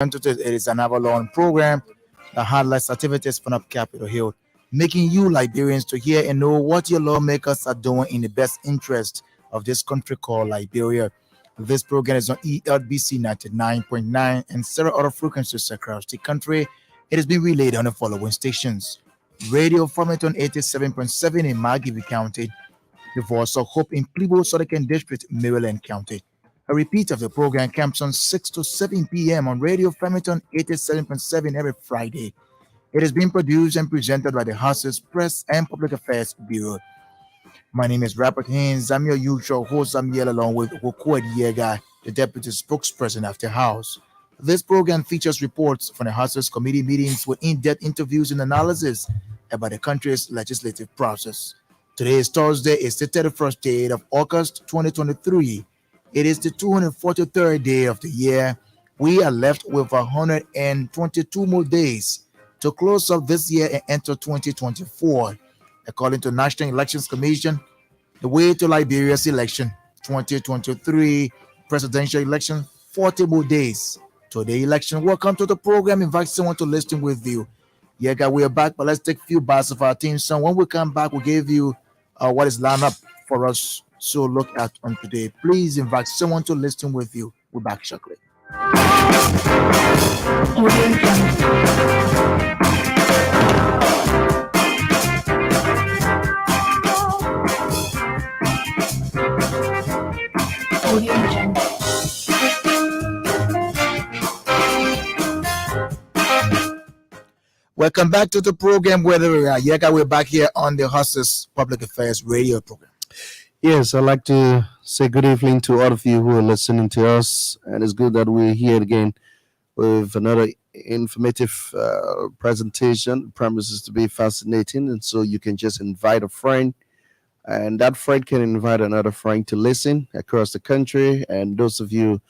It is an hour-long program that highlights activities from up Capitol Hill, making you Liberians to hear and know what your lawmakers are doing in the best interest of this country called Liberia. This program is on ELBC 99.9 and several other frequencies across the country. It has been relayed on the following stations: Radio Farmington 87.7 in Margibi County, the Voice of Hope in Plebo Southern District, Maryland County. A repeat of the program comes on 6 to 7 p.m. on Radio Farmington 87.7 every Friday. It is being produced and presented by the House's Press and Public Affairs Bureau. My name is Robert Haynes. I'm your usual host. I'm here along with Wokwed Yega, the Deputy Spokesperson of the House. This program features reports from the House's committee meetings with in-depth interviews and analysis about the country's legislative process. Today is Thursday. It's the 31st day of August 2023. It is the 243rd day of the year. We are left with 122 more days to close up this year and enter 2024. According to National Elections Commission, the way to Liberia's election 2023 presidential election, 40 more days to the election. Welcome to the program. Invite someone to listen with you. Yeah, guys, we are back, but let's take a few bars of our team song. When we come back, we'll give you what is lined up for us. So look at on today. Please invite someone to listen with you. We're back shortly. Welcome back to the program. Whether we are Yega, we're back here on the Hustlers Public Affairs Radio program. Yes, I'd like to say good evening to all of you who are listening to us. And it's good that we're here again with another informative presentation. The premise is to be fascinating. And so you can just invite a friend, and that friend can invite another friend to listen across the country. And those of you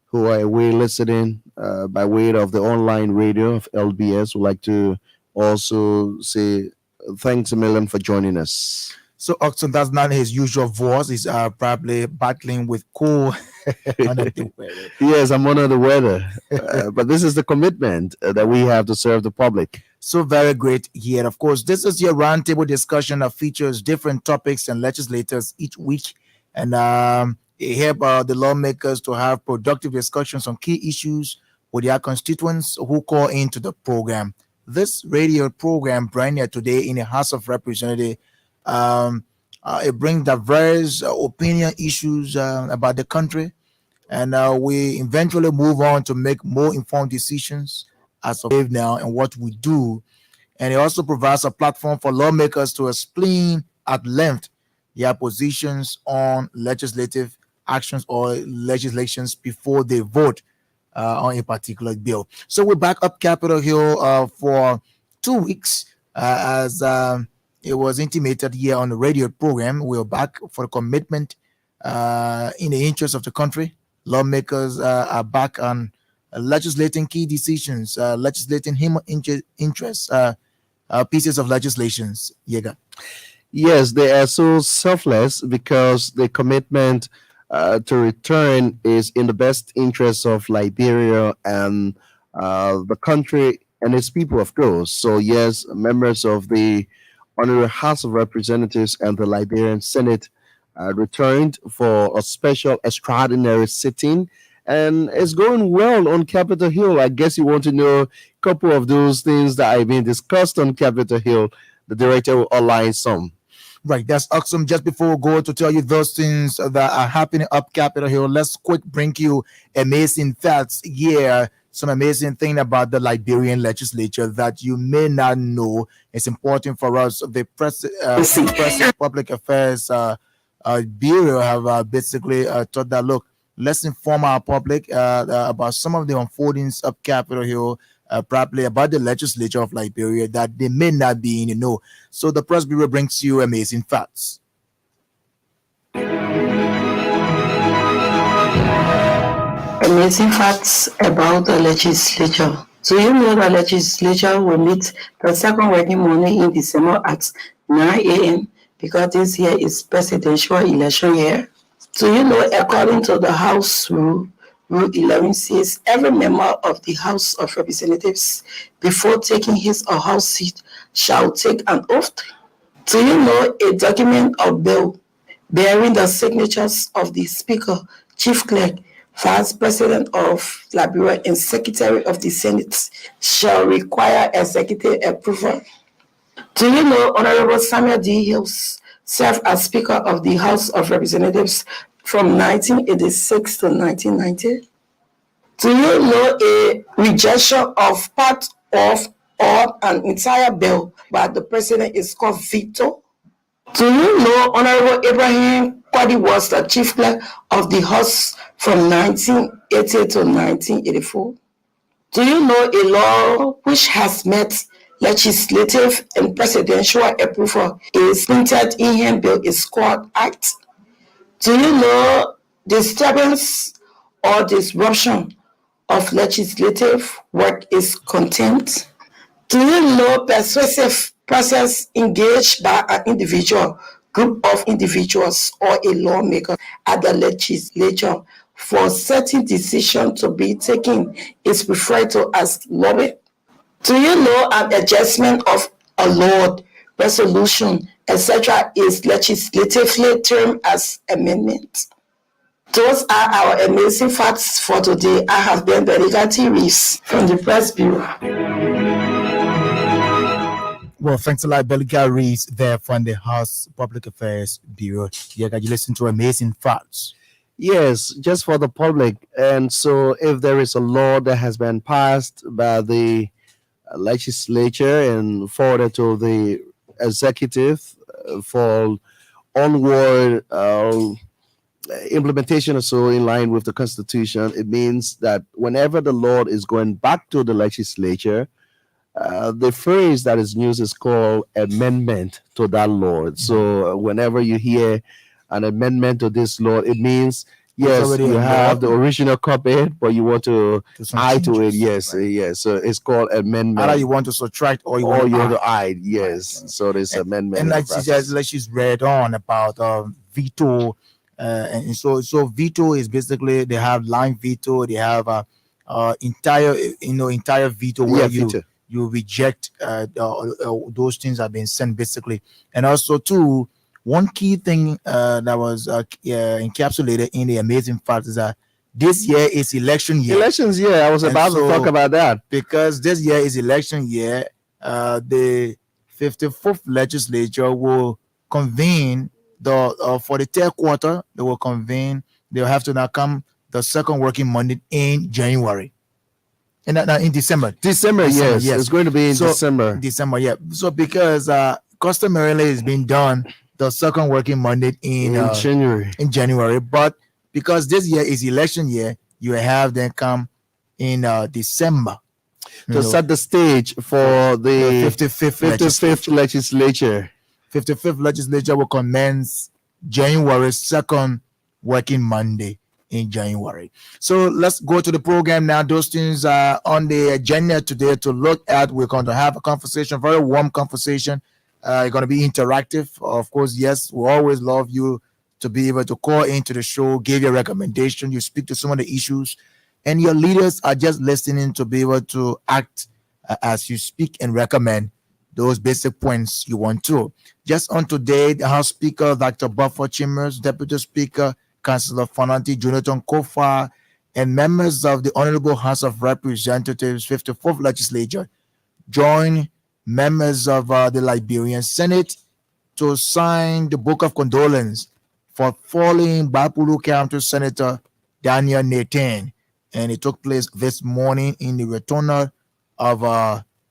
who are away listening by way of the online radio of LBS would like to also say thanks a million for joining us. So Oxon, that's not his usual voice. He's probably battling with cold. Yes, I'm under the weather. But this is the commitment that we have to serve the public. So very great here. Of course, this is your roundtable discussion that features different topics and legislators each week. And it helps the lawmakers to have productive discussions on key issues with their constituents who call into the program. This radio program, brand new today in the House of Representatives, it brings diverse opinion issues about the country, and we eventually move on to make more informed decisions as of now and what we do. And it also provides a platform for lawmakers to explain at length their positions on legislative actions or legislations before they vote on a particular bill. So we're back up Capitol Hill for 2 weeks as it was intimated here on the radio program. We're back for a commitment in the interest of the country. Lawmakers are back on legislating key decisions, legislating human interests, pieces of legislations. Yega. Yes, they are so selfless because the commitment to return is in the best interest of Liberia and the country and its people, of course. So yes, members of the Honorable House of Representatives and the Liberian Senate returned for a special extraordinary sitting, and it's going well on Capitol Hill. I guess you want to know a couple of those things that have been discussed on Capitol Hill. The director will outline some. Right, that's awesome. Just before we go to tell you those things that are happening up Capitol Hill, let's quick bring you amazing facts here. Some amazing thing about the Liberian legislature that you may not know. It's important for us. The press and public affairs bureau have basically thought that, look, let's inform our public about some of the unfoldings of Capitol Hill, probably about the legislature of Liberia that they may not be in the know. So the press bureau brings you amazing facts. Amazing facts about the legislature. So you know the legislature will meet the second working morning in December at 9 a.m. because this year is presidential election year. So you know, according to the House rule, Rule 11 says every member of the House of Representatives, before taking his or her seat, shall take an oath. Do you know a document of bill bearing the signatures of the Speaker, Chief Clerk, Vice President of Liberia, and Secretary of the Senate shall require executive approval? Do you know Honorable Samuel D. Hills served as Speaker of the House of Representatives from 1986 to 1990? Do you know a rejection of part of or an entire bill by the President is called veto? Do you know Honorable Ibrahim Kwadi was the Chief Clerk of the House from 1980 to 1984? Do you know a law which has met legislative and presidential approval is printed in handbill is called Act? Do you know disturbance or disruption of legislative work is contempt? Do you know persuasive process engaged by an individual, group of individuals, or a lawmaker at the legislature for certain decision to be taken is referred to as lobbying? Do you know an adjustment of a law, resolution, etc. is legislatively termed as amendment? Those are our amazing facts for today. I have been Benica T. Reeves from the Press Bureau. Well, thanks a lot, Belga Reese there from the House Public Affairs Bureau. Yeah, you listen to amazing facts. Yes, just for the public. And so, if there is a law that has been passed by the legislature and forwarded to the executive for onward implementation or so in line with the Constitution, it means that whenever the law is going back to the legislature, the phrase that is used is called amendment to that law. So whenever you hear an amendment to this law, it means yes, you have the original copy, but you want to add to it. Yes, right. Yes. So it's called amendment. Either you want to subtract or you want to add. Yes. Right. So there's amendment. And like she's read on about veto, and so veto is basically they have line veto, they have entire veto where veto. You reject those things have been sent basically. And also too, one key thing that was encapsulated in the amazing fact is that this year is election year. Elections year. I was about to talk about that. Because this year is election year, the 54th legislature will convene for the third quarter. They will convene. They'll have to now come the second working Monday in January. In December. December, yes. It's going to be in December. December, yeah. So because customarily it's been done the second working Monday in January. In January, but because this year is election year, you have them come in December to set the stage for the 55th legislature. 55th legislature will commence January 2nd working Monday in January. So let's go to the program now. Those things are on the agenda today to look at. We're going to have a conversation, very warm conversation. It's going to be interactive. Of course, yes, we always love you to be able to call into the show, give your recommendation, you speak to some of the issues, and your leaders are just listening to be able to act as you speak and recommend those basic points you want to. Just on today, the House Speaker, Dr. Buffer Chambers, Deputy Speaker, Councillor Fananti Jonathan Kofa, and members of the Honorable House of Representatives, 54th Legislature, join members of the Liberian Senate to sign the Book of Condolence for falling Bapulu County Senator Daniel Nathan. And it took place this morning in the rotunda of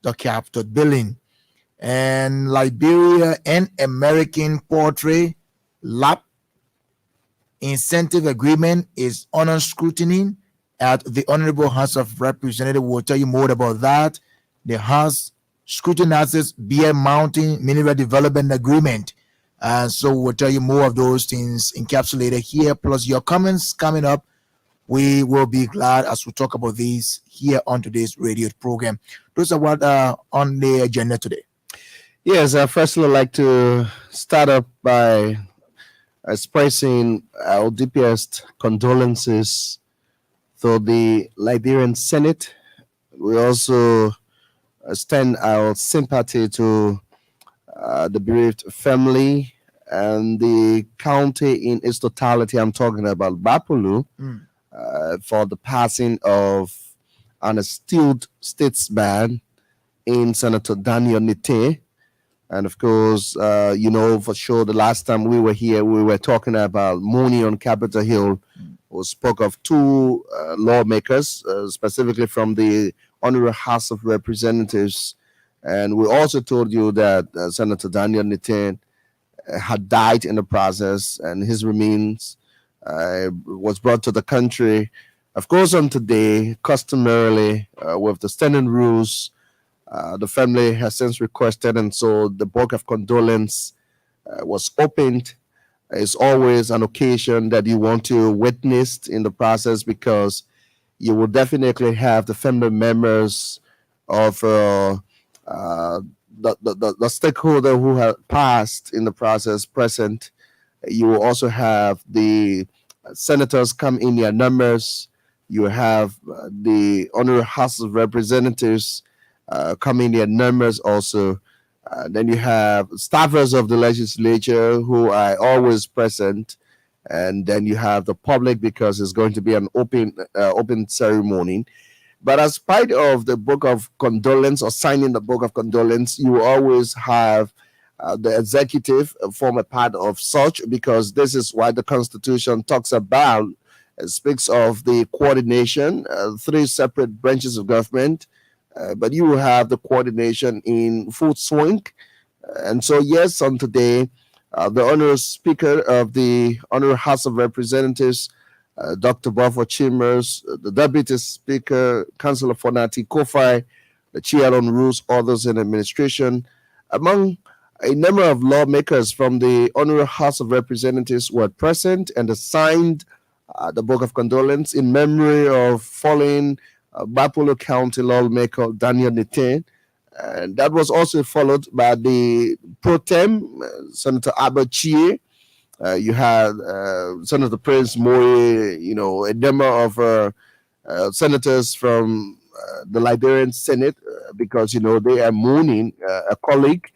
the Capitol building. And Liberia and American Poultry Lab incentive agreement is under scrutiny at the Honorable House of Representatives. We'll tell you more about that. The House scrutinizes Bear Mountain Mineral Development Agreement. So we'll tell you more of those things encapsulated here, plus your comments coming up. We will be glad as we talk about these here on today's radio program. Those are what on the agenda today. Yes, I first would like to start up by expressing our deepest condolences So the Liberian Senate, we also extend our sympathy to the bereaved family and the county in its totality. I'm talking about Bapulu, Mm. for the passing of an astute statesman in Senator Daniel Nite. And of course, for sure, the last time we were here, we were talking about Mooney on Capitol Hill. We spoke of two lawmakers, specifically from the Honorable House of Representatives. And we also told you that Senator Daniel Nite had died in the process, and his remains was brought to the country. Of course, on today, customarily, with the standing rules, the family has since requested, and so the book of condolence was opened. It's always an occasion that you want to witness in the process, because you will definitely have the family members of the stakeholder who have passed in the process present. You will also have the senators come in their numbers. You have the Honorable House of Representatives come in their numbers also. Then you have staffers of the legislature who are always present, and then you have the public, because it's going to be an open ceremony. But as part of the book of condolence, or signing the book of condolence, you always have the executive form a part of such, because this is why the Constitution talks about, speaks of the coordination, three separate branches of government, but you will have the coordination in full swing. And so, yes, on today, the Honorable Speaker of the Honorable House of Representatives, Dr. Bafo Chimers, the Deputy Speaker, Councillor Fonati Kofai, the Chair on Rules, Others in Administration, among a number of lawmakers from the Honorable House of Representatives were present and signed the Book of Condolence in memory of fallen Bapolo County lawmaker Daniel Nite. And that was also followed by the pro tem, Senator Abachie. You had Senator Prince Moye, a number of senators from the Liberian Senate, because, they are mourning a colleague.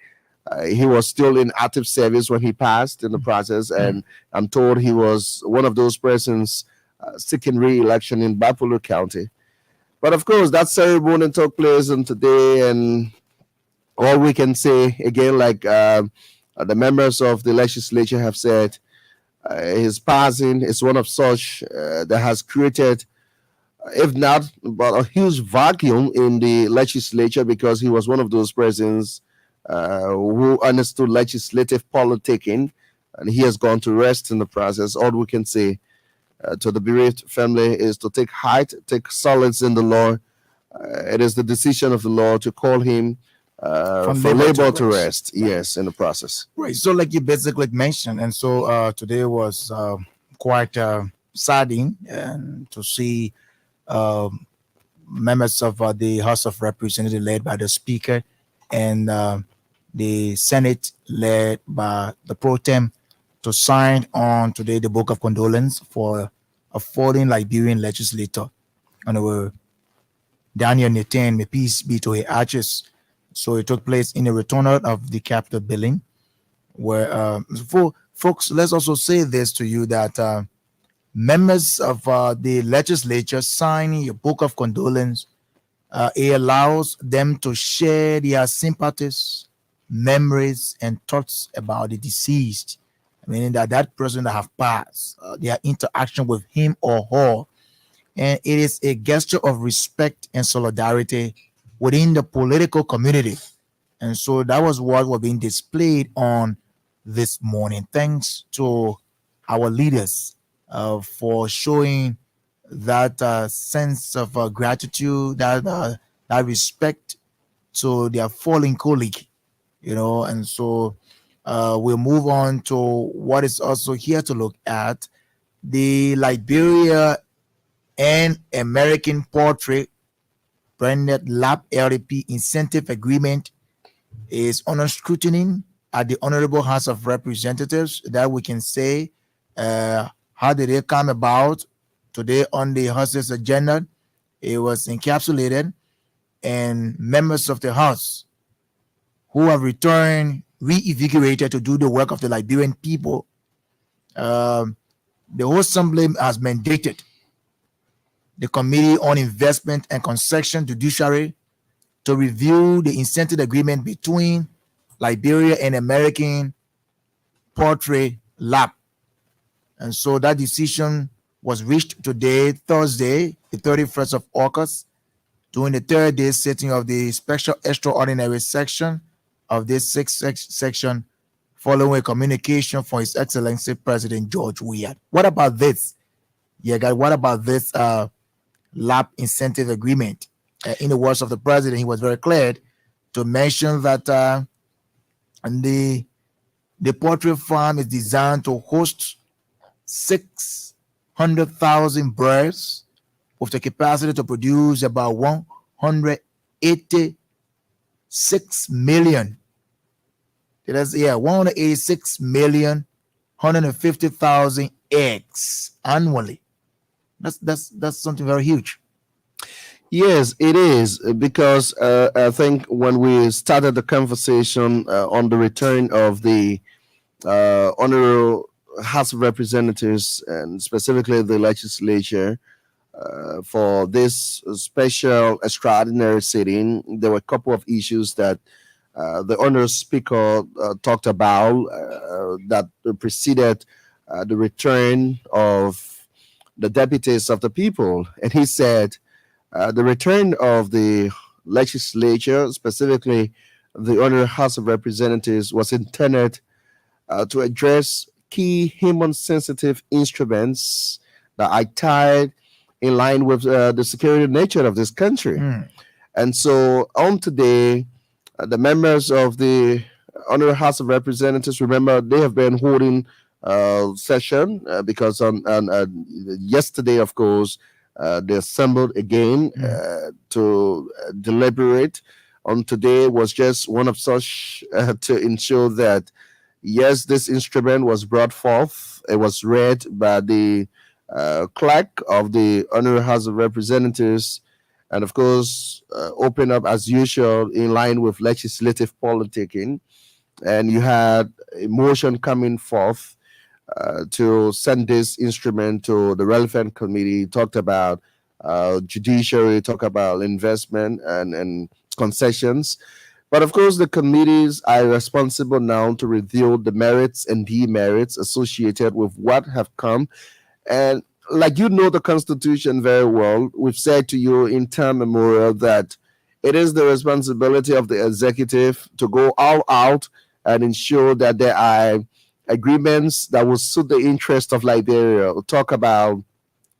He was still in active service when he passed in the process, and I'm told he was one of those persons seeking re-election in Bapolo County. But of course, that ceremony took place on today, and all we can say, again, like the members of the legislature have said, his passing is one of such that has created, if not, but a huge vacuum in the legislature, because he was one of those persons who understood legislative politicking, and he has gone to rest in the process. All we can say to the bereaved family is to take heart, take solace in the Lord. It is the decision of the Lord to call him from labor to rest. Yes, in the process. Right. So, like you basically mentioned, and so today was quite saddening, and to see members of the House of Representatives led by the Speaker, and the Senate led by the pro tem, to sign on today the Book of Condolence for a fallen Liberian legislator, and Daniel Nite, may peace be to his ashes. So it took place in a rotunda of the Capitol building, where folks, let's also say this to you, that members of the legislature signing a Book of Condolence, it allows them to share their sympathies, memories, and thoughts about the deceased, meaning that person that have passed, their interaction with him or her. And it is a gesture of respect and solidarity within the political community. And so that was what was being displayed on this morning. Thanks to our leaders for showing that sense of gratitude, that respect to their fallen colleague, and so we'll move on to what is also here to look at: the Liberia and American Portrait branded Lab LDP incentive agreement is under scrutiny at the Honorable House of Representatives. That we can say, how did it come about? today on the House's agenda. It was encapsulated, and members of the House who have returned reinvigorated to do the work of the Liberian people. The whole assembly has mandated the Committee on Investment and Concession Judiciary to review the incentive agreement between Liberia and American Poultry Lab. And so that decision was reached today, Thursday, the 31st of August, during the third day sitting of the special extraordinary section of this sixth section, following a communication from His Excellency President George Weah. What about this? Yeah, guys, what about this lab incentive agreement? In the words of the president, he was very clear to mention that the poultry farm is designed to host 600,000 birds with the capacity to produce about 186 million. That's 186 million 150,000 eggs annually. That's something very huge. Yes, it is because I think when we started the conversation on the return of the Honorable House of Representatives and specifically the legislature for this special extraordinary sitting, there were a couple of issues that the Honorable Speaker talked about that preceded the return of the deputies of the people. And he said, the return of the legislature, specifically the Honorable House of Representatives, was intended to address key human-sensitive instruments that are tied in line with the security nature of this country. And so on today, the members of the Honorable House of Representatives, remember, they have been holding session because on yesterday, of course, they assembled again to deliberate. On today was just one of such to ensure that, yes, this instrument was brought forth. It was read by the clerk of the Honorable House of Representatives, and of course, open up as usual in line with legislative politicking. And you had a motion coming forth to send this instrument to the relevant committee. Talked about judiciary, talk about investment and concessions. But of course, the committees are responsible now to review the merits and demerits associated with what have come. And like you know the Constitution very well, we've said to you in time memorial that it is the responsibility of the executive to go all out and ensure that there are agreements that will suit the interest of Liberia. We'll talk about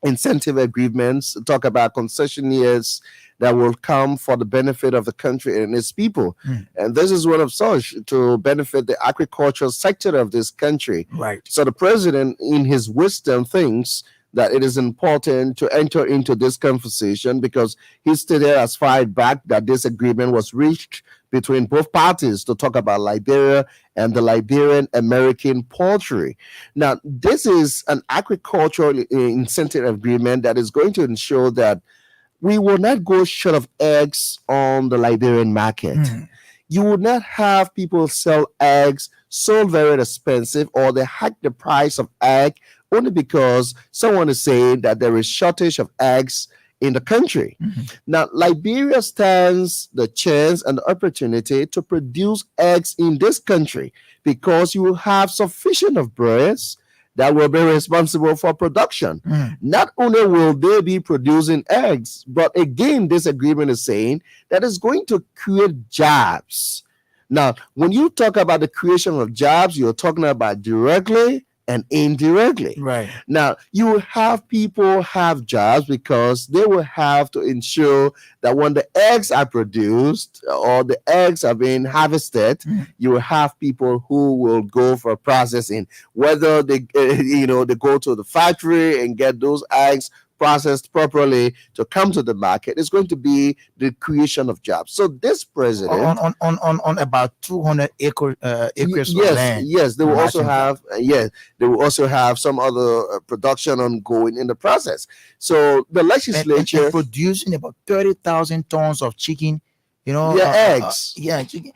incentive agreements, talk about concessionaires that will come for the benefit of the country and its people. And this is one of such to benefit the agricultural sector of this country. Right. So the president, in his wisdom, thinks that it is important to enter into this conversation because he stated as far back that this agreement was reached between both parties to talk about Liberia and the Liberian American poultry. Now, this is an agricultural incentive agreement that is going to ensure that we will not go short of eggs on the Liberian market. You will not have people sell eggs so very expensive, or they hike the price of egg only because someone is saying that there is shortage of eggs in the country. Now, Liberia stands the chance and the opportunity to produce eggs in this country because you will have sufficient of birds that will be responsible for production. Not only will they be producing eggs, but again, this agreement is saying that it's going to create jobs. Now, when you talk about the creation of jobs, you're talking about directly and indirectly. Right. Now, you will have people have jobs because they will have to ensure that when the eggs are produced or the eggs are being harvested, you will have people who will go for processing, whether they, they go to the factory and get those eggs processed properly to come to the market, is going to be the creation of jobs. So this president, On about 200 acres of yes, land. yes, they will also Imagine that. have, yes, they will also have some other production ongoing in the process. So the And legislature, producing about 30,000 tons of chicken, yeah, eggs, yeah, chicken,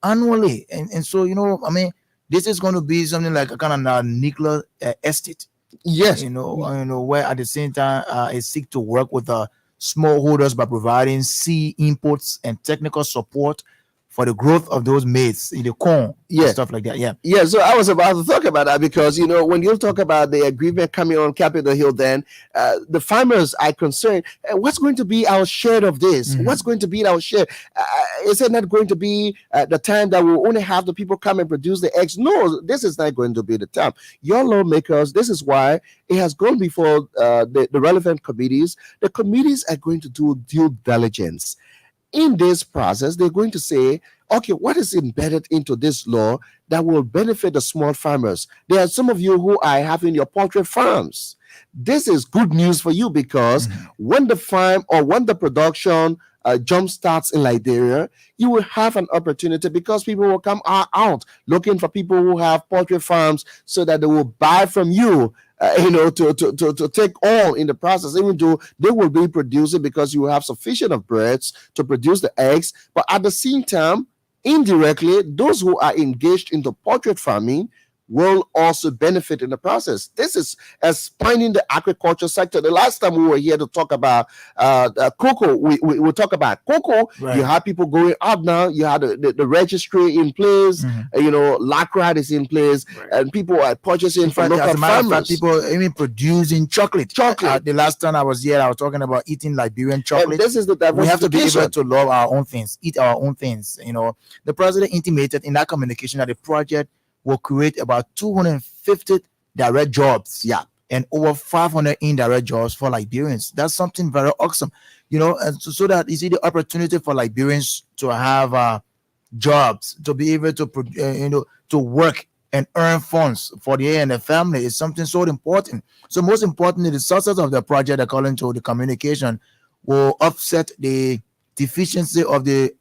annually. And so, I mean, this is going to be something like a kind of nuclear estate, yes, where at the same time it seek to work with the smallholders by providing seed inputs and technical support for the growth of those maize, the corn, yeah. and stuff like that. Yeah. Yeah, so I was about to talk about that because when you talk about the agreement coming on Capitol Hill, then the farmers are concerned. What's going to be our share of this? Mhm. What's going to be our share? Is it not going to be the time that we'll only have the people come and produce the eggs? No, this is not going to be the time. Your lawmakers, this is why it has gone before the relevant committees. The committees are going to do due diligence. In this process, they're going to say, okay, what is embedded into this law that will benefit the small farmers? There are some of you who are having your poultry farms. This is good news for you because when the farm or when the production jump starts in Liberia, you will have an opportunity because people will come out looking for people who have poultry farms so that they will buy from you. To take on in the process, even though they will be producing because you have sufficient of breads to produce the eggs. But at the same time, indirectly, those who are engaged into poultry farming will also benefit in the process. This is expanding the agriculture sector. The last time we were here to talk about cocoa, we talk about cocoa. Right. You have people going out now. You have the registry in place. LACRAD is in place, and people are purchasing from As local a matter of fact, farmers. people even producing chocolate. Chocolate. The last time I was here, I was talking about eating Liberian And chocolate. this is the We have to be diversification. able to love our own things, eat our own things. The president intimated in that communication that the project will create about 250 direct jobs. Yeah. And over 500 indirect jobs for Liberians. That's something very awesome, and so that you see the opportunity for Liberians to have jobs, to be able to, to work and earn funds for the and the family is something so important. So most importantly, the success of the project, according to the communication, will offset the deficiency of the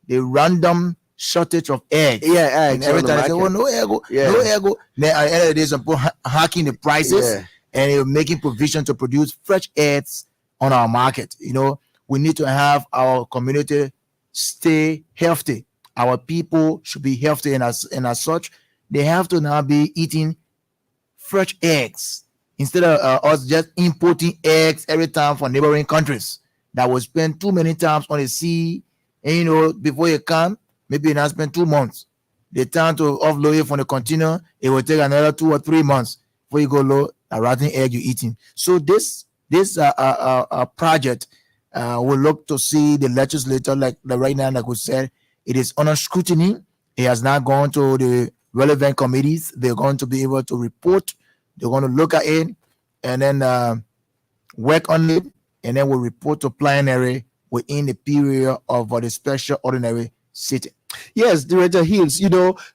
random shortage of eggs. Yeah, And eggs every on the time they say, market. "Oh, no egg, Yeah. no egg." Then at the end of the day, some people hacking the prices Yeah. and making provision to produce fresh eggs on our market. We need to have our community stay healthy. Our people should be healthy, and as such, they have to now be eating fresh eggs instead of us just importing eggs every time from neighboring countries that will spend too many times on the sea. And before you come, maybe you now spend 2 months. The time to offload it from the container, it will take another 2 or 3 months before you go load a rotten egg you're eating. So this project will look to see the legislature like right now, like we said, it is under scrutiny. It has now gone to the relevant committees. They're going to be able to report. They're going to look at it and then work on it, and then we'll report to plenary within the period of the special ordinary sitting. Yes, Director Hills,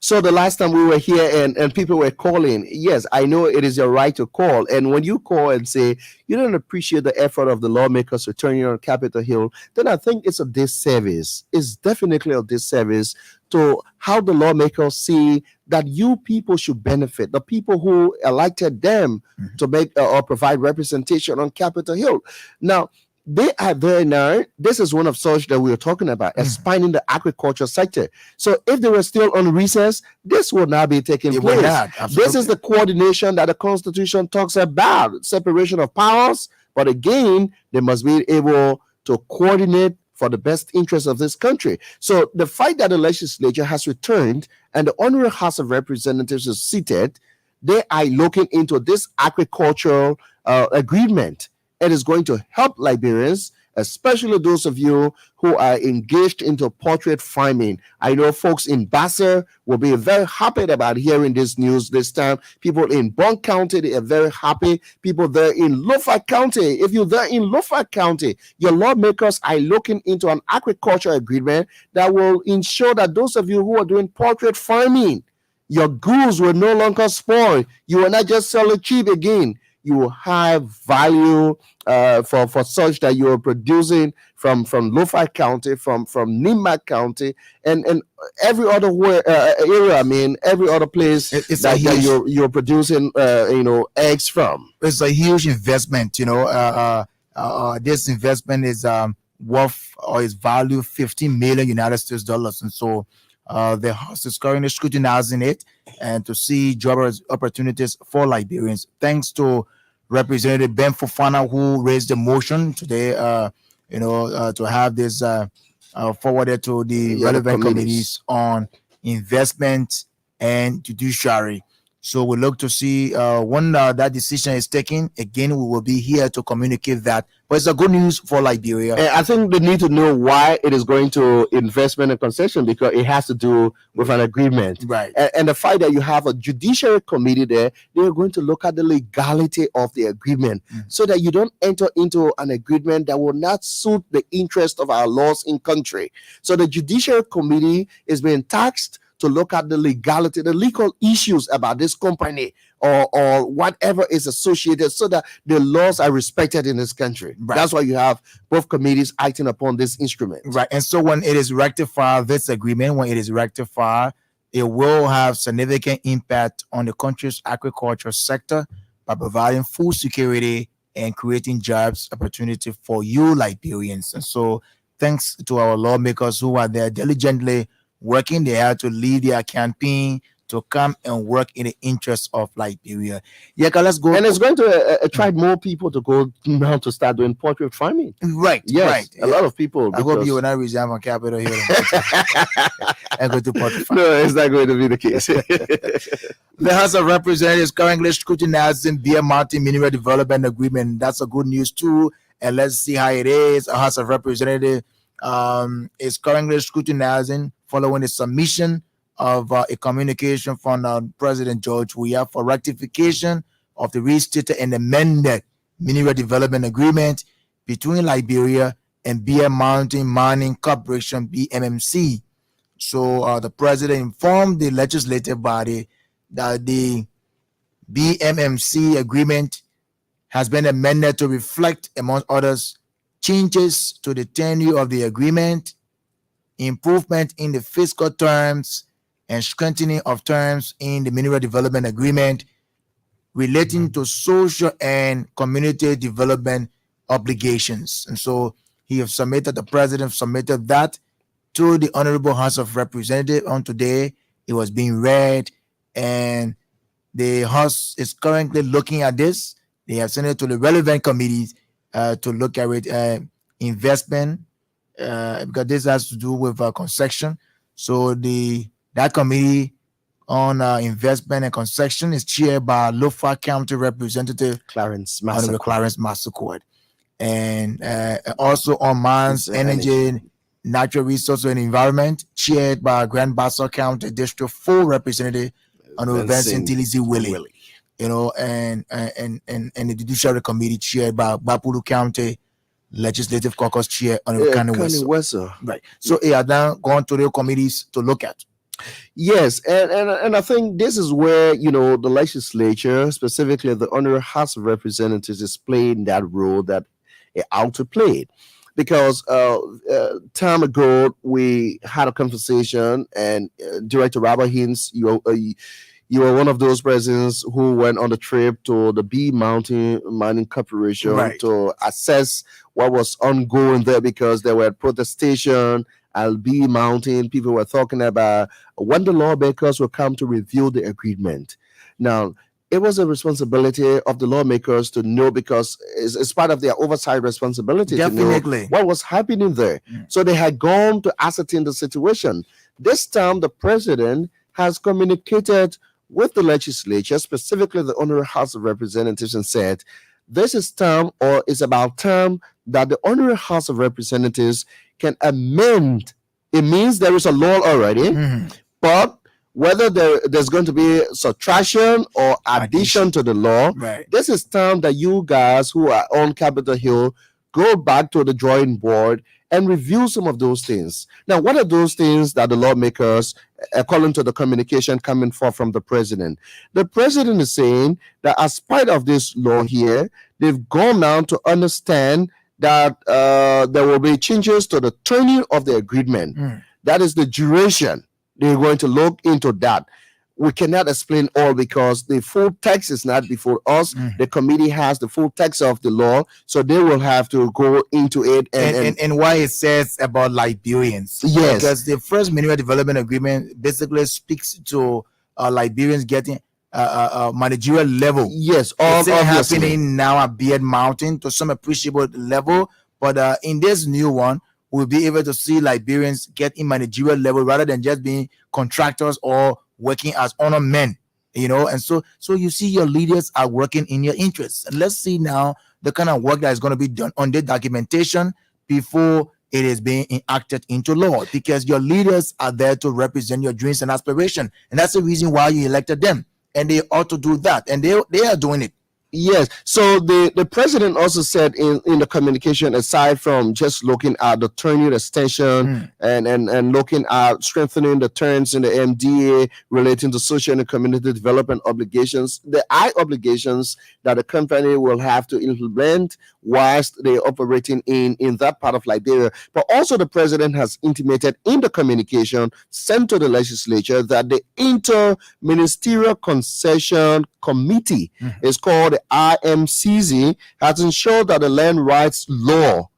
so the last time we were here and people were calling, yes, I know it is your right to call. And when you call and say you don't appreciate the effort of the lawmakers returning on Capitol Hill, then I think it's a disservice. It's definitely a disservice to how the lawmakers see that you people should benefit, the people who elected them to make or provide representation on Capitol Hill. Now, they are there now. This is one of such that we are talking about, expanding the agriculture sector. So if they were still on recess, this will now be taking It will place. not, This is absolutely. the coordination that the Constitution talks about, separation of powers. But again, they must be able to coordinate for the best interest of this country. So the fact that the legislature has returned and the Honorable House of Representatives is seated, they are looking into this agricultural agreement. It is going to help Liberians, especially those of you who are engaged into portrait farming. I know folks in Basser will be very happy about hearing this news this time. People in Bond County, they are very happy. People there in Luffa County, if you're there in Luffa County, your lawmakers are looking into an agriculture agreement that will ensure that those of you who are doing portrait farming, your goods will no longer spoil. You will not just sell it cheap again. you have value for such that you are producing from Lofi County, from Nima County, and every other area. I mean, every other place It's that, a huge, you're producing, eggs from. it's a huge investment. This investment is worth or is value 15 million United States dollars, and so the House is currently scrutinizing it and to see job opportunities for Liberians. Thanks to Representative Ben Fofana who raised the motion today. To have this forwarded to the Yeah, the relevant committees. committees on investment and judiciary. So we look to see when that decision is taken. Again, we will be here to communicate that. But it's a good news for Liberia. And I think they need to know why it is going to investment and concession, because it has to do with an agreement. Right. And the fact that you have a judiciary committee there, they are going to look at the legality of the agreement, so that you don't enter into an agreement that will not suit the interest of our laws in country. So the judiciary committee is being tasked to look at the legality, the legal issues about this company or whatever is associated, so that the laws are respected in this country. Right. That's why you have both committees acting upon this instrument. Right. And so when it is rectified, this agreement, when it is rectified, it will have significant impact on the country's agriculture sector by providing food security and creating jobs opportunity for you Liberians. And so thanks to our lawmakers who are there diligently working. They had to leave their campaign to come and work in the interest of Liberia. Yeah, let's go. And it's going to attract more people to go now to start doing portrait farming. Right, Yes, right. a lot of people. I hope because- you will not resign from Capitol Hill and go to Port. No, it's not going to be the case. The House of Representatives currently scrutinizing Beer Mountain Mineral Development Agreement. That's a good news too. And let's see how it is. A House of Representatives is currently scrutinizing following the submission of a communication from President George Weah for rectification of the restated and amended Mineral Development Agreement between Liberia and Beer Mountain Mining Corporation, BMMC. So the president informed the legislative body that the BMMC agreement has been amended to reflect, among others, changes to the tenure of the agreement, improvement in the fiscal terms, and strengthening of terms in the Mineral Development Agreement relating to social and community development obligations. And so the president submitted that to the Honorable House of Representatives on today. It was being read, and the House is currently looking at this. They have sent it to the relevant committees to look at it, investment, because this has to do with concession. So that committee on investment and concession is chaired by Lofa County Representative Clarence Honorable Massacre. Clarence Massaquoi. And also on Mines, Energy, Natural Resources and Environment, chaired by Grand Bassa County District 4 Representative Honorable Vincent Tilizi Willie. And the Judiciary Committee chaired by Bapulu County Legislative Caucus Chair Honorable Kanye Wessel. Wessel. Right. So they are now gone to the committees to look at. Yes, and I think this is where the legislature, specifically the Honorable House of Representatives, is playing that role that it ought to play. Because time ago we had a conversation, and Director Robert Hines, you were one of those presidents who went on the trip to the Beer Mountain Mining Corporation Right. to assess what was ongoing there, because there were protestation at Beer Mountain. People were talking about when the lawmakers will come to review the agreement. Now, it was a responsibility of the lawmakers to know, because it's part of their oversight responsibility to Definitely. know what was happening there. So they had gone to ascertain the situation. This time, the president has communicated with the legislature, specifically the Honorable House of Representatives, and said, this is time, or is about time, that the Honorable House of Representatives can amend. It means there is a law already, but whether there's going to be subtraction or addition to the law, Right. this is time that you guys who are on Capitol Hill go back to the drawing board and review some of those things. Now, what are those things that the lawmakers, according to the communication coming forth from the president? The president is saying that as part of this law here, they've gone now to understand that there will be changes to the term of the agreement. That is the duration. They're going to look into that. We cannot explain all because the full text is not before us. The committee has the full text of the law, so they will have to go into it and why it says about Liberians. Yes, because the first Mineral Development Agreement basically speaks to Liberians getting managerial level. Yes, it's obviously happening now at Beard Mountain to some appreciable level, but in this new one, we'll be able to see Liberians get in managerial level rather than just being contractors or working as honor men, and so you see your leaders are working in your interests. And let's see now the kind of work that is going to be done on the documentation before it is being enacted into law, because your leaders are there to represent your dreams and aspirations, and that's the reason why you elected them, and they ought to do that, and they are doing it. Yes. So the president also said in the communication, aside from just looking at the tenure extension and looking at strengthening the terms in the MDA relating to social and community development obligations, the obligations that the company will have to implement whilst they're operating in that part of Liberia. But also the president has intimated in the communication sent to the legislature that the Inter-Ministerial Concession Committee is called the IMCZ, has ensured that the land rights law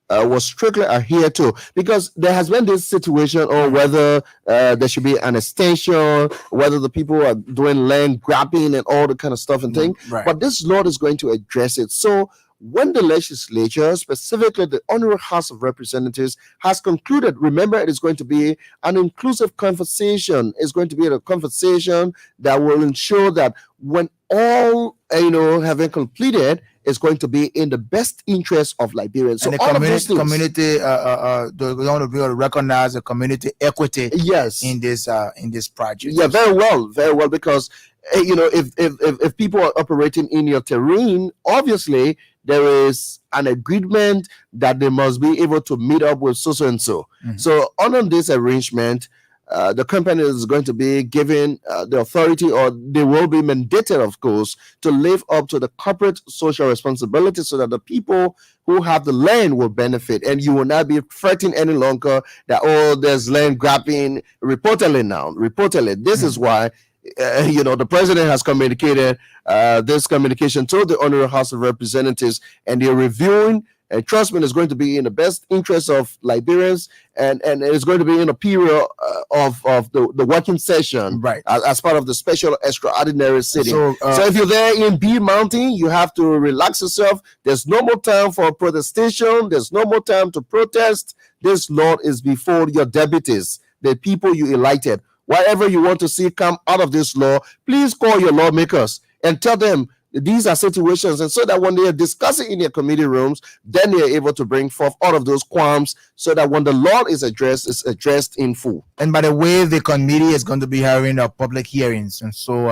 was strictly adhered to, because there has been this situation on whether there should be an extension, whether the people are doing land grabbing and all the kind of stuff and things. But this law is going to address it. So when the legislature, specifically the Honorable House of Representatives, has concluded, remember, it is going to be an inclusive conversation. It's going to be a conversation that will ensure that when all, have been completed, it's going to be in the best interest of Liberians. So and the community, they want to be able to recognize the community equity. Yes, in this project. Yeah, very well, because if people are operating in your terrain, obviously there is an agreement that they must be able to meet up with so and so. So under this arrangement, the company is going to be given the authority, or they will be mandated, of course, to live up to the corporate social responsibility so that the people who have the land will benefit, and you will not be threatened any longer that, there's land grabbing reportedly. This is why the president has communicated this communication to the Honorable House of Representatives, and they're reviewing. And trust me, it's going to be in the best interest of Liberians, and it's going to be in a period of the working session, right, as part of the special extraordinary sitting. So if you're there in Beard Mountain, you have to relax yourself. There's no more time for protestation. There's no more time to protest. This law is before your deputies, the people you elected. Whatever you want to see come out of this law, please call your lawmakers and tell them these are situations, and so that when they are discussing in their committee rooms, then they are able to bring forth all of those qualms, so that when the law is addressed, it's addressed in full. And by the way, the committee is going to be having public hearings, and so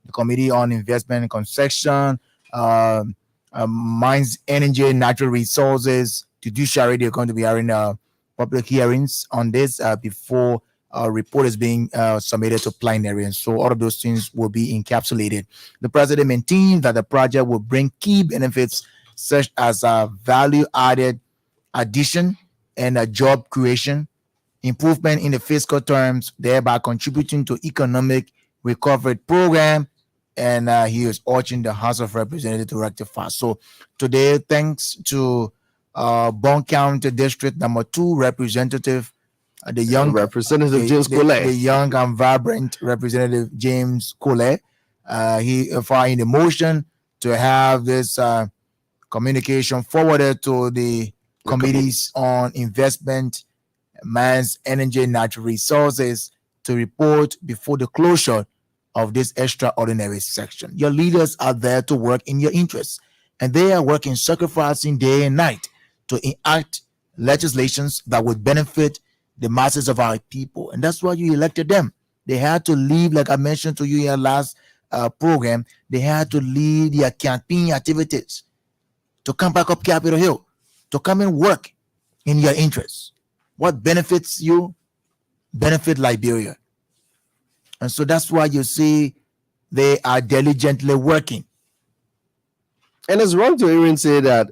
the Committee on Investment and Construction, Mines, Energy, Natural Resources, Judiciary, they're going to be having public hearings on this before report is being submitted to plenary, and so all of those things will be encapsulated. The president maintains that the project will bring key benefits such as value added addition and job creation, improvement in the fiscal terms, thereby contributing to economic recovery program. And he is urging the House of Representatives to rectify. So today, thanks to Bond County District number 2 representative, the young Representative James Collet, the young and vibrant Representative James Collet, he filed the motion to have this communication forwarded to the committees on investment, mines, energy, natural resources to report before the closure of this extraordinary section. Your leaders are there to work in your interests, and they are working, sacrificing day and night to enact legislations that would benefit the masses of our people. And that's why you elected them. They had to leave, like I mentioned to you in your last program, they had to leave their campaign activities to come back up Capitol Hill, to come and work in your interests. What benefits you, benefit Liberia. And so that's why you see they are diligently working. And it's wrong to even say that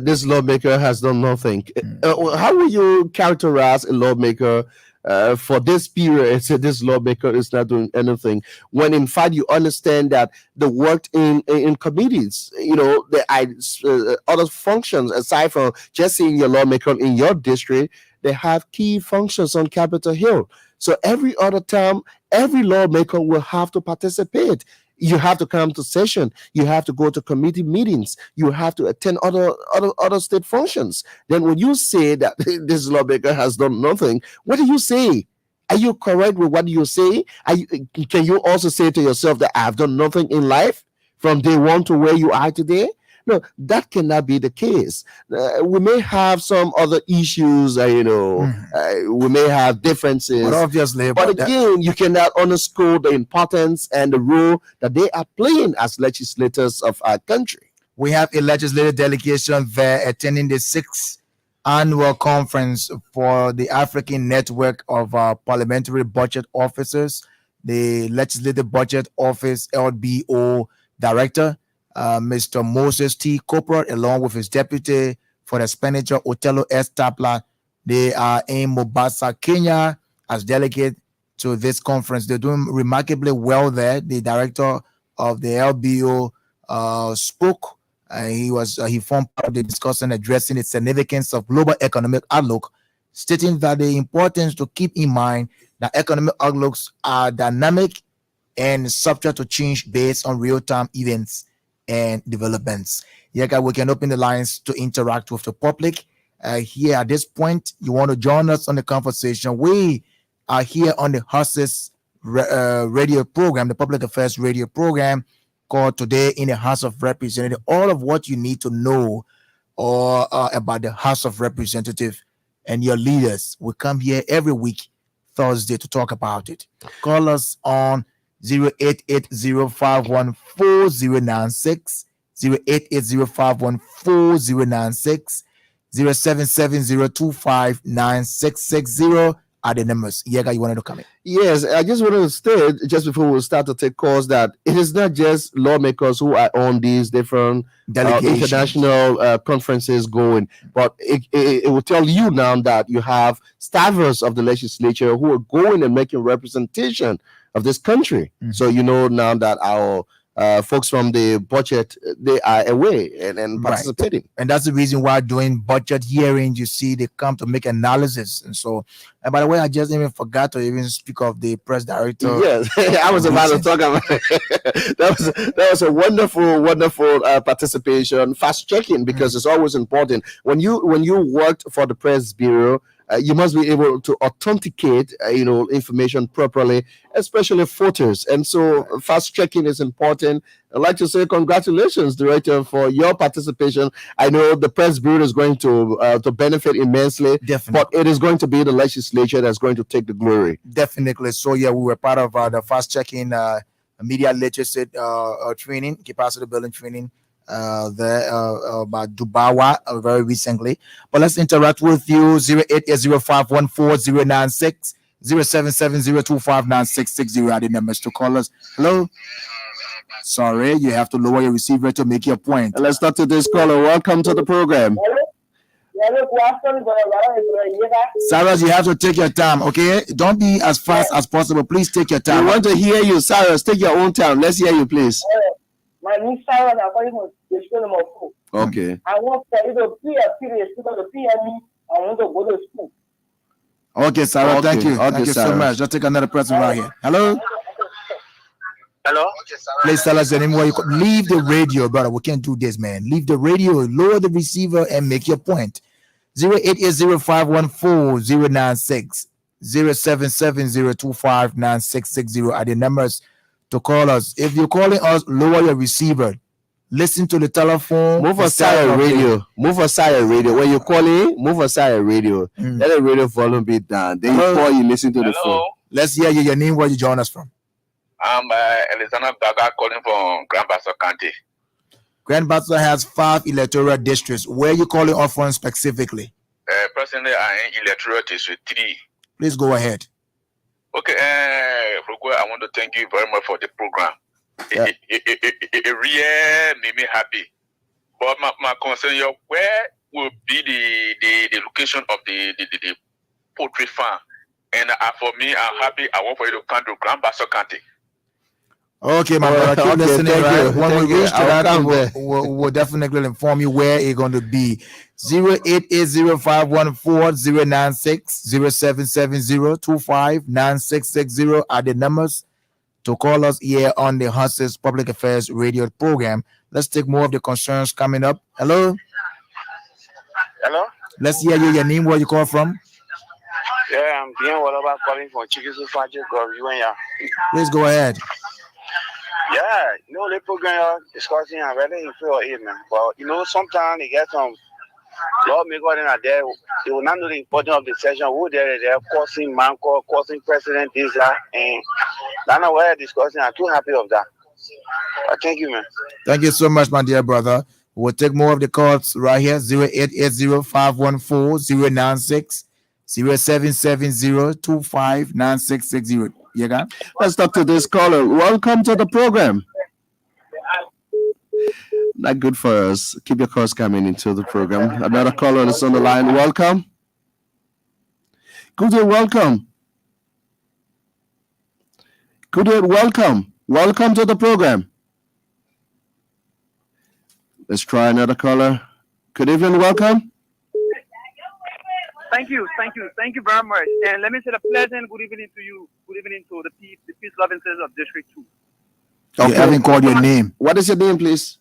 this lawmaker has done nothing. How will you characterize a lawmaker for this period and say this lawmaker is not doing anything, when in fact you understand that they worked in committees? You know, there are other functions aside from just seeing your lawmaker in your district. They have key functions on Capitol Hill. So every other time, every lawmaker will have to participate. You have to come to session. You have to go to committee meetings. You have to attend other state functions. Then when you say that this lawmaker has done nothing, what do you say? Are you correct with what you say? Can you also say to yourself that I have done nothing in life from day one to where you are today? No, that cannot be the case. We may have some other issues, we may have differences. But obviously, but again, you cannot underscore the importance and the role that they are playing as legislators of our country. We have a legislative delegation there attending the 6th annual conference for the African Network of Parliamentary Budget Officers, the Legislative Budget Office, LBO Director, Mr. Moses T. Coprot, along with his deputy for the expenditure, Otello S. Tapla. They are in Mombasa, Kenya, as delegate to this conference. They're doing remarkably well there. The director of the LBO spoke. He formed part of the discussion addressing the significance of global economic outlook, stating that the importance to keep in mind that economic outlooks are dynamic and subject to change based on real-time events and developments. Yeah, guys, we can open the lines to interact with the public. Here at this point, you want to join us on the conversation. We are here on the HUS's radio program, the public affairs radio program, called Today in the House of Representatives. All of what you need to know or about the House of Representatives and your leaders. We come here every week, Thursday, to talk about it. Call us on 08805140096, 08805140096, 07702596660 are the numbers. Yega, you wanted to come in? Yes, I just wanted to state, just before we start to take calls, that it is not just lawmakers who are on these different international conferences going, but it will tell you now that you have staffers of the legislature who are going and making representation of this country. So you know now that our folks from the budget, they are away and participating. Right. And that's the reason why doing budget hearings, you see, they come to make analysis. And so, and by the way, I just even forgot to even speak of the press director. Yes, I was about to talk about it. That was a wonderful participation, fast checking, because it's always important. When you worked for the press bureau, you must be able to authenticate, information properly, especially photos. And so fast checking is important. I'd like to say congratulations, Director, for your participation. I know the press bureau is going to benefit immensely. Definitely. But it is going to be the legislature that's going to take the glory. Definitely. So, yeah, we were part of the fast checking media literacy training, capacity building training about Dubawa very recently. But let's interact with you. 08805140096, 07702596660 are the numbers to call us. Hello. Sorry, you have to lower your receiver to make your point. Let's start to this caller. Welcome to the program. Cyrus, you have to take your time, okay? Don't be as fast as possible. Please take your time. We want to hear you, Cyrus. Take your own time. Let's hear you, please. My name is Cyrus. I'm calling from the school of school. Okay. I want to do the PME. I want to go to school. Okay, Cyrus. Okay. Thank you. Okay, Thank you so Cyrus. much. Just take another person right here. Hello? Hello? Please tell us your name. Leave the radio, brother. We can't do this, man. Leave the radio, lower the receiver, and make your point. 08805140096, 07702596660 are the numbers to call us. If you're calling us, lower your receiver. Listen to the telephone. Move aside your radio. Move aside your radio. When you're calling, move aside your radio. Let the radio volume be down. Then you call, you listen to the phone. Let's hear you. Your name, where you join us from. I'm Alexander Baga calling from Grand Bassa County. Grand Bassa has 5 electoral districts. Where are you calling us from specifically? Personally, I am electoral district 3. Please go ahead. Okay, Rugwe, I want to thank you very much for the program. Yeah. It really made me happy. But my concern is where will be the location of the poultry farm? And for me, I'm happy. I want for you to come to Grand Bassa County. Okay, my brother, keep Okay, listening, thank right? you, When thank we you. reach to I'll that, come there. we'll definitely inform you where it's going to be. 0880-514-096, 0770-259660 are the numbers to call us here on the Hustlers Public Affairs Radio program. Let's take more of the concerns coming up. Hello? Hello? Let's hear you, your name, where you call from. Yeah, I'm being whatever calling for Chikisu Fajik of UNYA. Please go ahead. Yeah, the program you're discussing, I'm really in favor of it, man. But, sometimes they get some lawmakers in there, they will not know the importance of the session, who they're causing manco, causing president, this, that, and that's not what I'm discussing. I'm too happy of that. Thank you, man. Thank you so much, my dear brother. We'll take more of the calls right here. 0880-514-096, 0770-259660. Yeah, Let's talk to this caller. Welcome to the program. Not good for us. Keep your calls coming into the program. Another caller is on the line. Welcome. Good day, welcome. Good day, welcome. Welcome to the program. Let's try another caller. Good evening, welcome. Thank you very much. And let me say a pleasant good evening to you. Good evening to the peace-loving citizens of District 2. You haven't called your name. What is your name, please?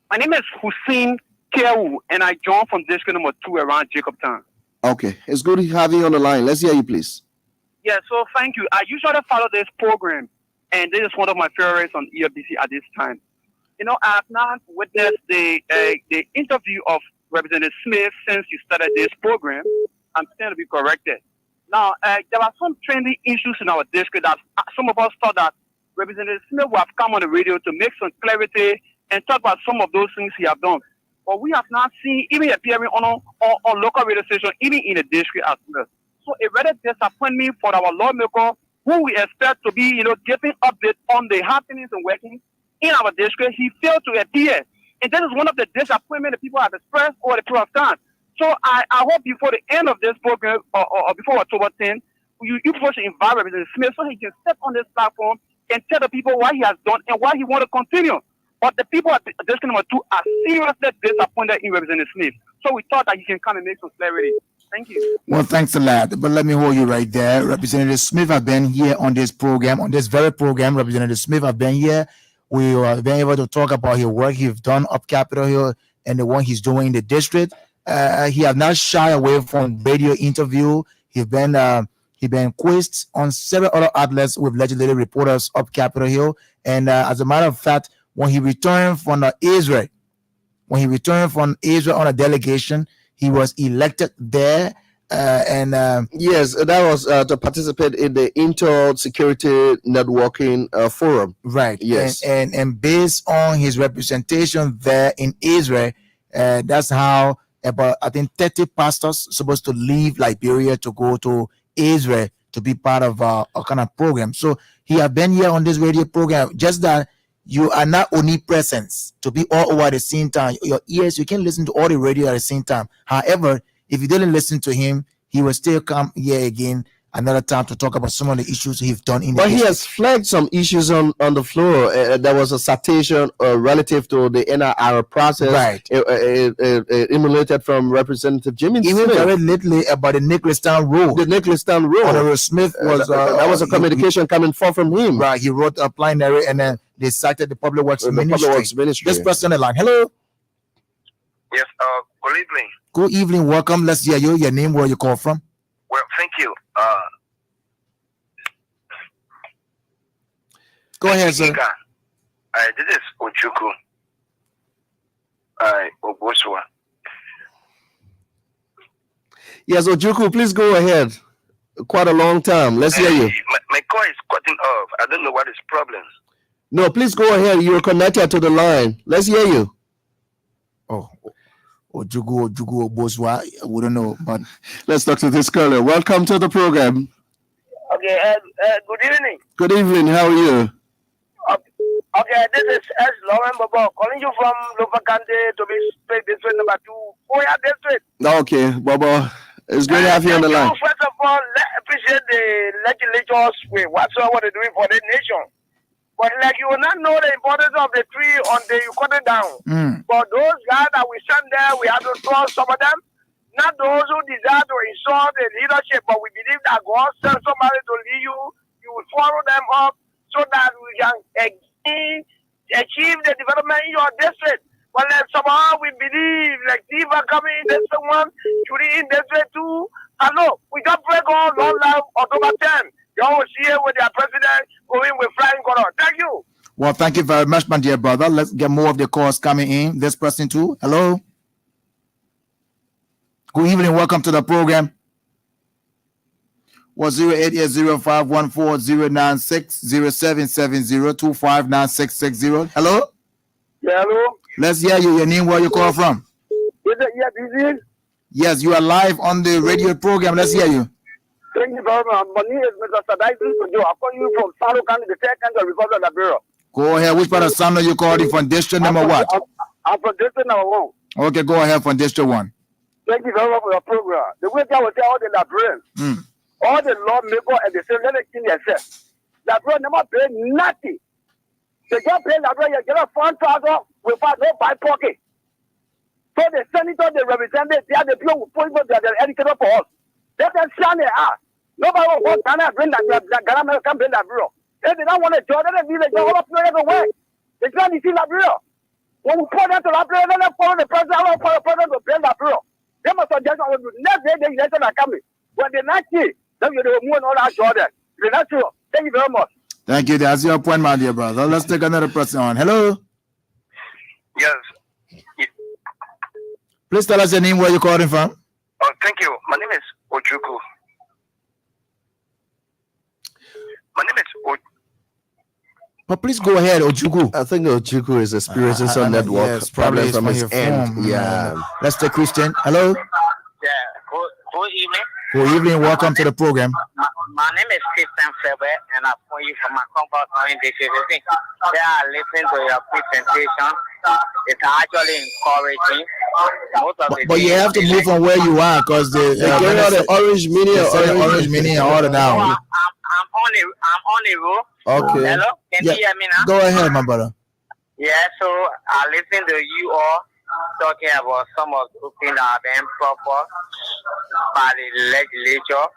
My name is Hussein Kewu, and I joined from District number 2 around Jacobtown. Okay, it's good to have you on the line. Let's hear you, please. Yeah, so thank you. I usually follow this program, and this is one of my favorites on EFBC at this time. I have not witnessed the interview of Representative Smith since you started this program. I'm still to be corrected. Now, there are some trending issues in our district that some of us thought that Representative Smith would have come on the radio to make some clarity and talk about some of those things he have done. But we have not seen even appearing on local radio station, even in the district as well. So it rather disappointment for our lawmaker, who we expect to be, giving updates on the happenings and workings in our district. He failed to appear. And this is one of the disappointments that people have expressed over the period of time. So I hope before the end of this program, or before October 10th, you people should invite Representative Smith so he can step on this platform and tell the people what he has done and why he want to continue. But the people at District number 2 are seriously disappointed in Representative Smith. So we thought that he can come and make some clarity. Thank you. Well, thanks a lot. But let me hold you right there. Representative Smith have been here on this program, on this very program. Representative Smith have been here. We have been able to talk about his work he's done up Capitol Hill and the one he's doing in the district. He have not shied away from radio interview. He been quizzed on several other outlets with legislative reporters up Capitol Hill. And as a matter of fact, when he returned from Israel on a delegation, he was elected there. Yes, that was to participate in the Intel Security Networking Forum. Right. Yes. And based on his representation there in Israel, that's how about, I think, 30 pastors supposed to leave Liberia to go to Israel to be part of a kind of program. So he have been here on this radio program. Just that you are not omnipresent to be all over at the same time. Your ears, you can listen to all the radio at the same time. However, if you didn't listen to him, he will still come here again another time to talk about some of the issues he's done in the But he has flagged some issues on the floor. There was a citation relative to the NIR process, right? Emulated from Representative Jimmy Even Smith. very lately about the Nicholas-Town Road. The Nicholas-Town Road. Honorable Smith was that was a communication coming forth from him. Right, he wrote a plenary and then they cited the Public Works Ministry. Public Works Ministry. This person on the line. Hello. Yes, good evening. Good evening. Welcome. Let's hear you. Your name, where you call from. Well, thank you. Go ahead, sir. This is Ojuku. Obosua. Yes, Ojuku, please go ahead. Quite a long time. Let's hear you. My call is cutting off. I don't know what is problem. No, please go ahead. You're connected to the line. Let's hear you. Oh, Ojugu, Boswa. We don't know, but Let's talk to this caller. Welcome to the program. Okay, good evening. Good evening. How are you? Okay, this is S. Lauren Bobo calling you from Lopakande to be district number 2, Oya district. Okay, Bobo. It's great to have you on the Thank line. First of all, appreciate the legislators whatsoever they're doing for the nation. But like you will not know the importance of the tree until you cut it down. But those guys that we stand there, we have to trust some of them. Not those who desire to insult the leadership, but we believe that God sent somebody to lead you. You will follow them up so that we can achieve the development in your district. But then somehow we believe, like Diva coming in District 1, Judy in District 2. Hello, we got break on Long Life October 10. Y'all will see it with their president going with flying color. Thank you. well, thank you very much, my dear brother. Let's get more of the calls coming in. This person too. Hello. Good evening. Welcome to the program. Was 0880514096077025960. Hello. Yeah, hello. Let's hear you. Your name, where you call from? Is it busy? Yes, you are live on the radio program. Let's hear you. Thank you very much. My name is Mr. Sadai. I'm calling you from Saro County, the third county of Republic of Liberia. Go ahead. Which part of Sano you calling from? District number what? I'm from District number 1. Okay, go ahead from District 1. Thank you very much for your program. The way I will tell all the Liberians, all the lawmakers and the state, let them kill themselves. Liberians never pay nothing. They just pay Liberians, you get a fund transfer without no buy pocket. So the senators, the representatives, they are the people who put the educator for us. Let them stand their ass. Nobody will want Ghana bring that Ghana can bring Liberia. If they don't want a job, let them be the job all up everywhere. They can't see Liberia. When we put them to Liberia, let them follow the president. I don't follow the president to bring Liberia. They must suggest on the next day the election are coming. When they're not here, then they will move all our Jordan. They're not sure. Thank you very much. Thank you. That's your point, my dear brother. Let's take another person on. Hello. Yes. Please tell us your name, where you're calling from. Oh, thank you. My name is Ojuku. My name is But please go ahead, Ojugu. I think Ojuku is experiencing some network yes, probably problems from it's his your end. phone. Yeah. Let's take Christian. Hello. Yeah. Good evening. Good evening. Welcome to the program. My name is Christian Faber, and I'm calling you from my comfort zone in the city. Yeah, I listen to your presentation. It's actually encouraging. But you have to move from where you are because They gave out the orange mini or orange mini and all that now. I'm on the road. Okay. Hello, can you hear me now? Go ahead, my brother. Yeah, so I listen to you all talking about some of the things that have been proposed by the legislature,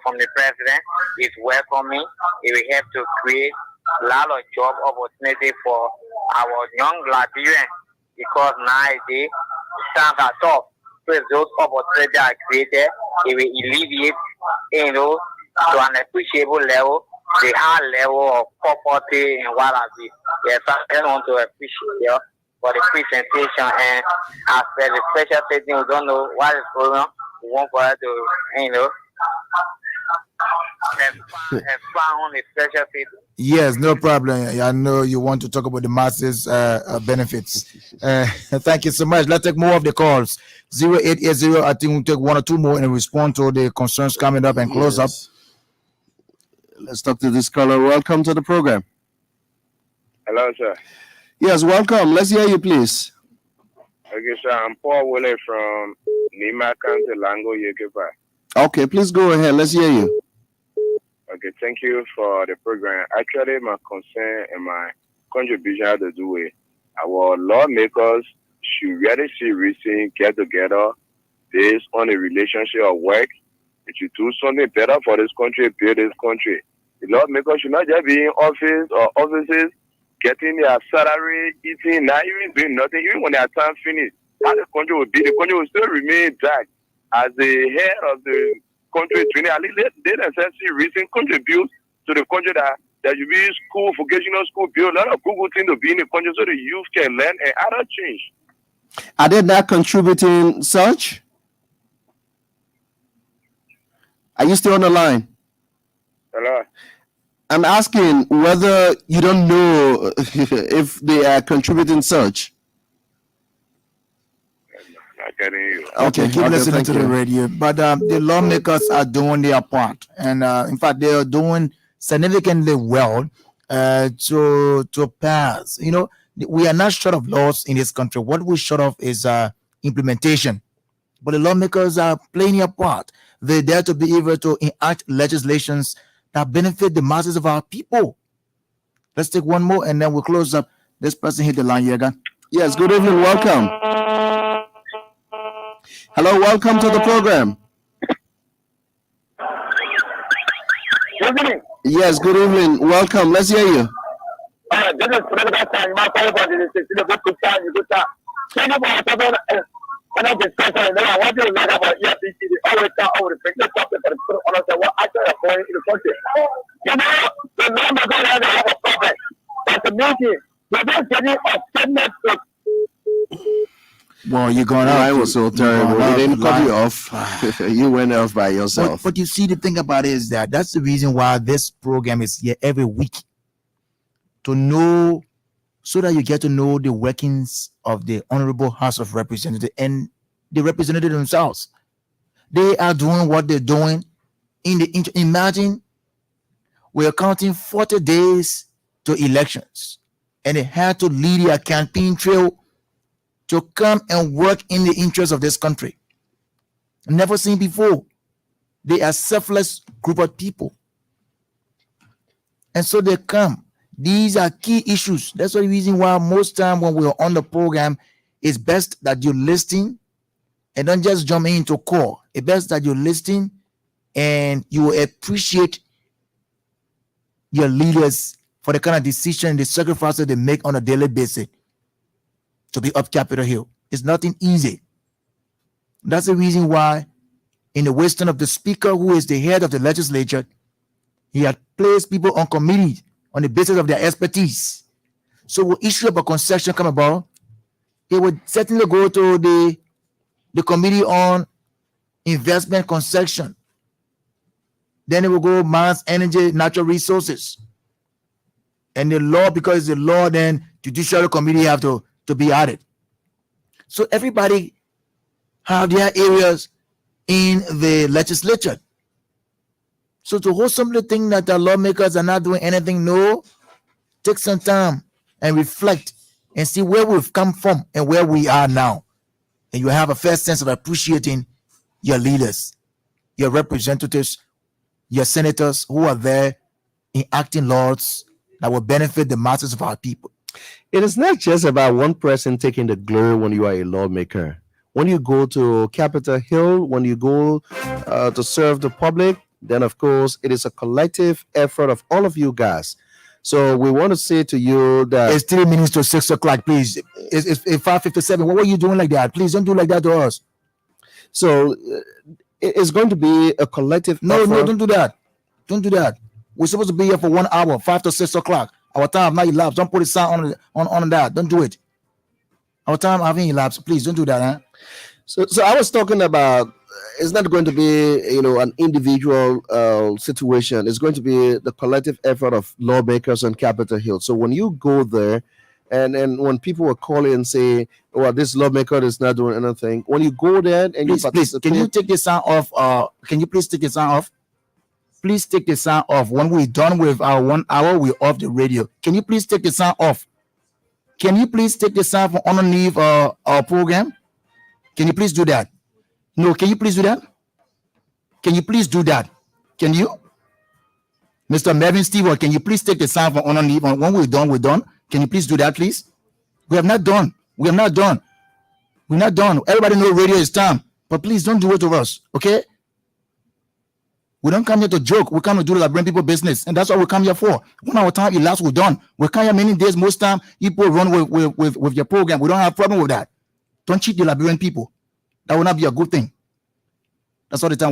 from the president. It's welcoming. It will help to create a lot of job opportunity for our young Liberians because nowadays times are tough. So if those opportunities are created, it will alleviate, to an appreciable level, the high level of poverty and what have you. Yes, I just want to appreciate you for the presentation, and as per the special setting, we don't know what is going on. We want for her to, expand on the special setting. Yes, no problem. I know you want to talk about the masses benefits. Thank you so much. Let's take more of the calls. 0880. I think we'll take one or two more and respond to the concerns coming up and close up. Let's talk to this caller. Welcome to the program. Hello, sir. Yes, welcome. Let's hear you, please. Okay, sir. I'm Paul Willie from Nima County, Lango, Yokepa. Okay, please go ahead. Let's hear you. Okay, thank you for the program. Actually, my concern and my contribution has to do with our lawmakers should really see reason get together based on a relationship of work. It should do something better for this country, build this country. The lawmakers should not just be in office or offices getting their salary, eating, not even doing nothing. Even when their time finished, how the country will be, the country will still remain intact. As the head of the country, at least they themselves see reason contribute to the country that you be school, vocational school, build a lot of good things to be in the country so the youth can learn and other change. Are they not contributing such? Are you still on the line? Hello? I'm asking whether you don't know if they are contributing such. getting you. Okay, keep listening to the radio. But the lawmakers are doing their part, and in fact, they are doing significantly well to pass. You know, we are not short of laws in this country. What we're short of is implementation. But the lawmakers are playing their part. They're there to be able to enact legislations that benefit the masses of our people. Let's take one more, and then we'll close up. This person hit the line here again. Yes, good evening. Welcome. Hello, welcome to the program. Good evening. Yes, good evening. Welcome. Let's hear you. This is President Sanima for the good time. You good time. When I discuss it, I want you to look about EFCC. They always talk over the picture topic, but it's on us. What I tell you, going in the country. You know, the number going to have a problem. That's a meeting. We're not getting a statement. Well, you're going I out. was so terrible. We didn't cut you off. You went off by yourself. But you see, the thing about it is that that's the reason why this program is here every week. To know, so that you get to know the workings of the Honorable House of Representatives and the representatives themselves. They are doing what they're doing. Imagine we're counting 40 days to elections, and they had to lead their campaign trail to come and work in the interest of this country. Never seen before. They are selfless group of people. And so they come. These are key issues. That's the reason why most time when we're on the program, it's best that you listen and don't just jump into call. It's best that you listen and you appreciate your leaders for the kind of decision, the sacrifices they make on a daily basis to be up Capitol Hill. It's nothing easy. That's the reason why in the wisdom of the speaker, who is the head of the legislature, he had placed people on committees on the basis of their expertise. So when issue of a concession come about, it would certainly go to the committee on investment concession. Then it will go mines, energy, natural resources. And the law, because it's the law, then judicial committee have to be added. So everybody have their areas in the legislature. So to wholesomely think that the lawmakers are not doing anything, no, take some time and reflect and see where we've come from and where we are now. And you have a first sense of appreciating your leaders, your representatives, your senators who are there enacting laws that will benefit the masses of our people. It is not just about one person taking the glory when you are a lawmaker. When you go to Capitol Hill, when you go to serve the public, then of course it is a collective effort of all of you guys. So we want to say to you that it's 3 minutes to 6 o'clock, please. It's 5:57. What were you doing like that? Please don't do like that to us. So it's going to be a collective No, effort. don't do that. Don't do that. We're supposed to be here for 1 hour, 5 to 6 o'clock. Our time not elapsed. Don't put a sound on that. Don't do it. Our time having elapsed. Please don't do that, huh? So I was talking about, it's not going to be, an individual situation. It's going to be the collective effort of lawmakers on Capitol Hill. So when you go there, and when people are calling and say, "Well, this lawmaker is not doing anything," when you go there and Please, you participate, can you take the sound off? Can you please take the sound off? Please take the sound off. When we're done with our 1 hour, we're off the radio. Can you please take the sound off? Can you please take the sound from underneath our program? Can you please do that? No, can you please do that? Can you please do that? Can you? Mr. Melvin Stewart, can you please take the sound from underneath? When we're done, we're done. Can you please do that, please? We have not done. We have not done. We're not done. Everybody knows radio is time. But please don't do it to us, okay? We don't come here to joke. We come to do Liberian people business. And that's what we come here for. When our time elapsed, we're done. We come here many days. Most time, people run with your program. We don't have a problem with that. Don't cheat the Liberian people. That will not be a good thing. That's all the time.